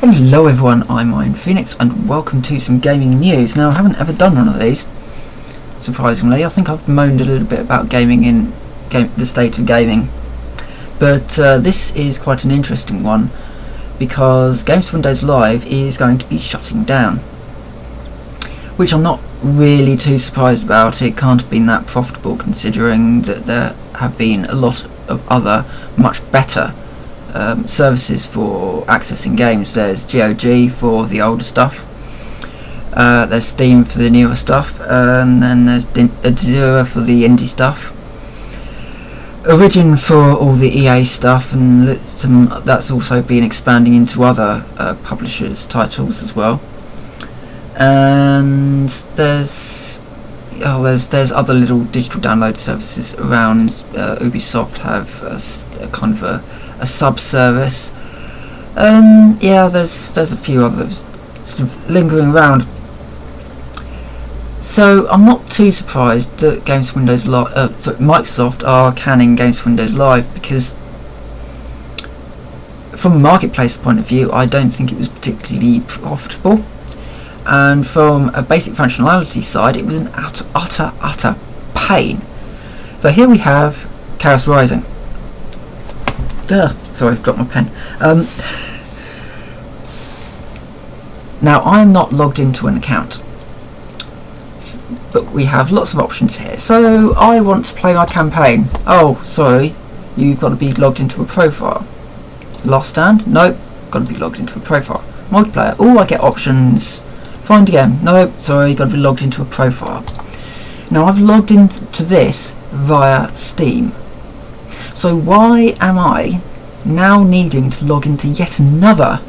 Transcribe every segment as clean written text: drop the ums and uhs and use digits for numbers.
Hello everyone, I'm Iron Phoenix and welcome to some gaming news. Now I haven't ever done one of these, surprisingly. I think I've moaned a little bit about gaming in the state of gaming, but this is quite an interesting one because Games for Windows Live is going to be shutting down, which I'm not really too surprised about. It can't have been that profitable considering that there have been a lot of other much better services for accessing games. There's GOG for the older stuff, there's Steam for the newer stuff, and then there's Azure for the indie stuff, Origin for all the EA stuff, and that's also been expanding into other publishers' titles as well. And there's other little digital download services around. Ubisoft have a kind of a sub-service. Yeah, there's a few others sort of lingering around. So I'm not too surprised that Microsoft are canning Games for Windows Live, because from a marketplace point of view, I don't think it was particularly profitable, and from a basic functionality side, it was an utter pain. So here we have Chaos Rising. Sorry, I've dropped my pen. Now, I'm not logged into an account, but we have lots of options here. So, I want to play my campaign. Oh, sorry, you've got to be logged into a profile. Last Stand? Nope, got to be logged into a profile. Multiplayer? Oh, I get options. Find a game? Nope, sorry, got to be logged into a profile. Now, I've logged into this via Steam. So why am I now needing to log into yet another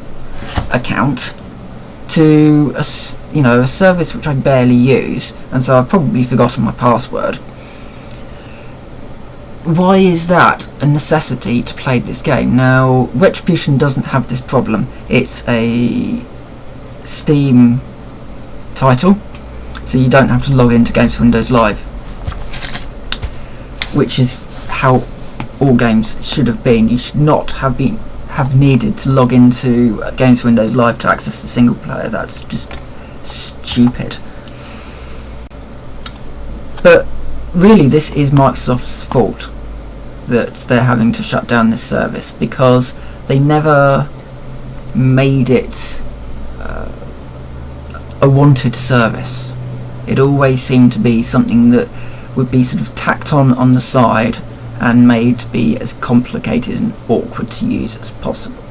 account to a service which I barely use, and so I've probably forgotten my password? Why is that a necessity to play this game? Now, Retribution doesn't have this problem. It's a Steam title, so you don't have to log into Games for Windows Live, which is how all games should have been. You should not have needed to log into Games for Windows Live to access the single player. That's just stupid. But really, this is Microsoft's fault that they're having to shut down this service, because they never made it a wanted service. It always seemed to be something that would be sort of tacked on the side and made to be as complicated and awkward to use as possible.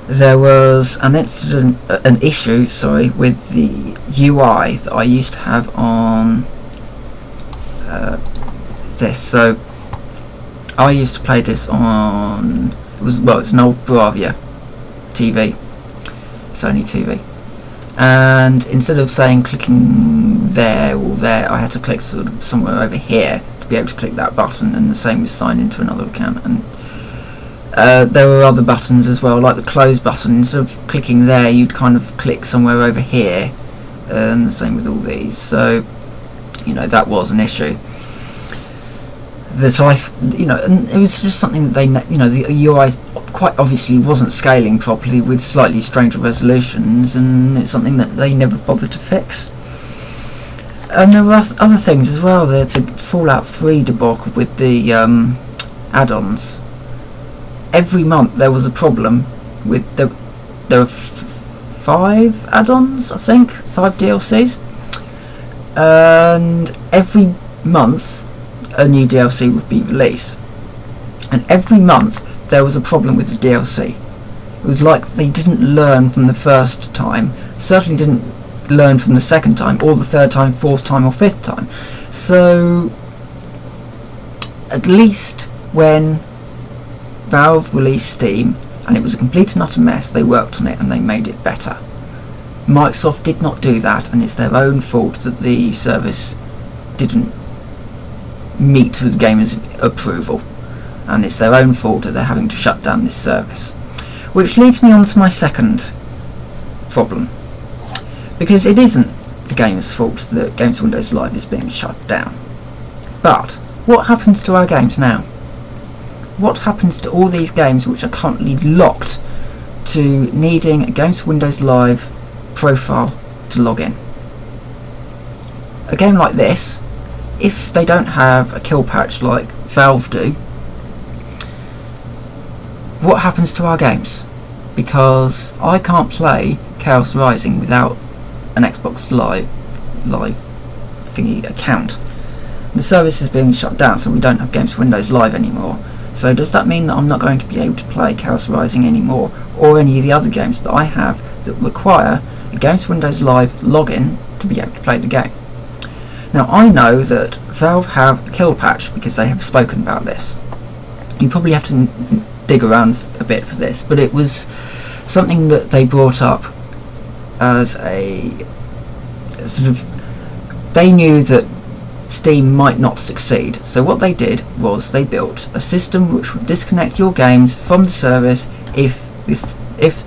There was an issue with the UI that I used to have on this. So I used to play this on, it's an old Bravia TV, Sony TV, and instead of saying clicking there or there, I had to click sort of somewhere over here to be able to click that button, and the same with sign into another account. And there were other buttons as well, like the close button. Instead of clicking there, you'd kind of click somewhere over here, and the same with all these. So that was an issue that and it was just something that the UI quite obviously wasn't scaling properly with slightly stranger resolutions, and it's something that they never bothered to fix. And there were other things as well. The Fallout 3 debacle with the add-ons. Every month there was a problem with there were 5 add-ons, I think, 5 DLCs, and every month a new DLC would be released, and every month there was a problem with the DLC. It was like they didn't learn from the first time, certainly didn't learn from the second time, or the third time, fourth time, or fifth time. So at least when Valve released Steam and it was a complete and utter mess, they worked on it and they made it better. Microsoft did not do that, and it's their own fault that the service didn't meet with gamers' approval, and it's their own fault that they're having to shut down this service. Which leads me on to my second problem, because it isn't the gamers' fault that Games for Windows Live is being shut down. But what happens to our games now? What happens to all these games which are currently locked to needing a Games for Windows Live profile to log in. A game like this, if they don't have a kill patch like Valve do, what happens to our games? Because I can't play Chaos Rising without an Xbox Live thingy account. The service is being shut down, so we don't have Games for Windows Live anymore. So does that mean that I'm not going to be able to play Chaos Rising anymore, or any of the other games that I have that require a Games for Windows Live login to be able to play the game? Now I know that Valve have a kill patch because they have spoken about this. You probably have to dig around a bit for this, but it was something that they brought up as a sort of, they knew that Steam might not succeed, so what they did was they built a system which would disconnect your games from the service if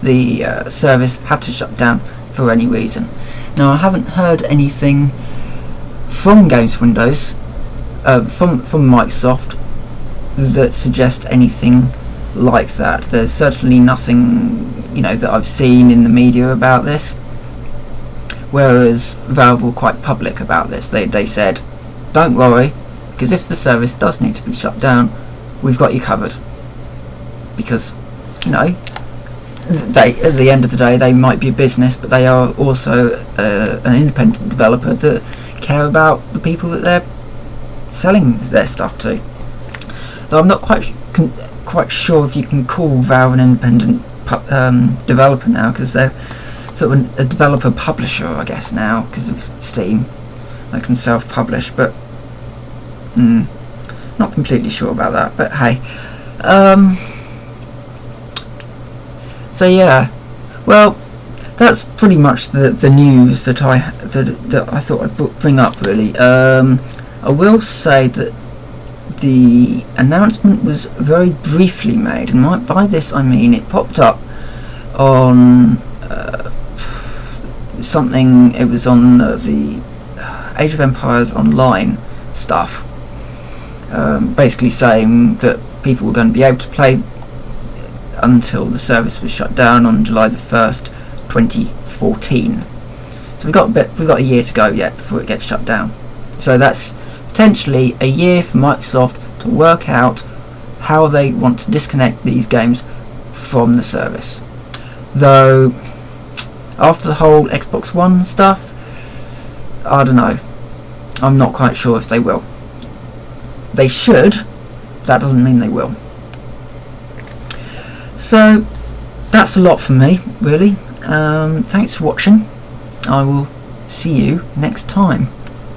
the service had to shut down for any reason. Now I haven't heard anything from Games Windows, from Microsoft, that suggest anything like that. There's certainly nothing, that I've seen in the media about this. Whereas Valve were quite public about this. They said, don't worry, because if the service does need to be shut down, we've got you covered. Because, they, at the end of the day, they might be a business, but they are also an independent developer that care about the people that they're selling their stuff to. So I'm not quite sure if you can call Valve an independent developer now, because they're sort of a developer publisher, I guess, now because of Steam. They can self-publish, but not completely sure about that. But hey, so yeah, well, that's pretty much the news that I thought I'd bring up. Really, I will say that the announcement was very briefly made, and by this I mean it popped up on something. It was on the Age of Empires Online stuff, basically saying that people were going to be able to play until the service was shut down on July the 1st, 2014. So we've got a year to go yet before it gets shut down. So that's potentially a year for Microsoft to work out how they want to disconnect these games from the service. Though after the whole Xbox One stuff, I don't know. I'm not quite sure if they will. They should. That doesn't mean they will. So that's a lot from me, really. Thanks for watching. I will see you next time.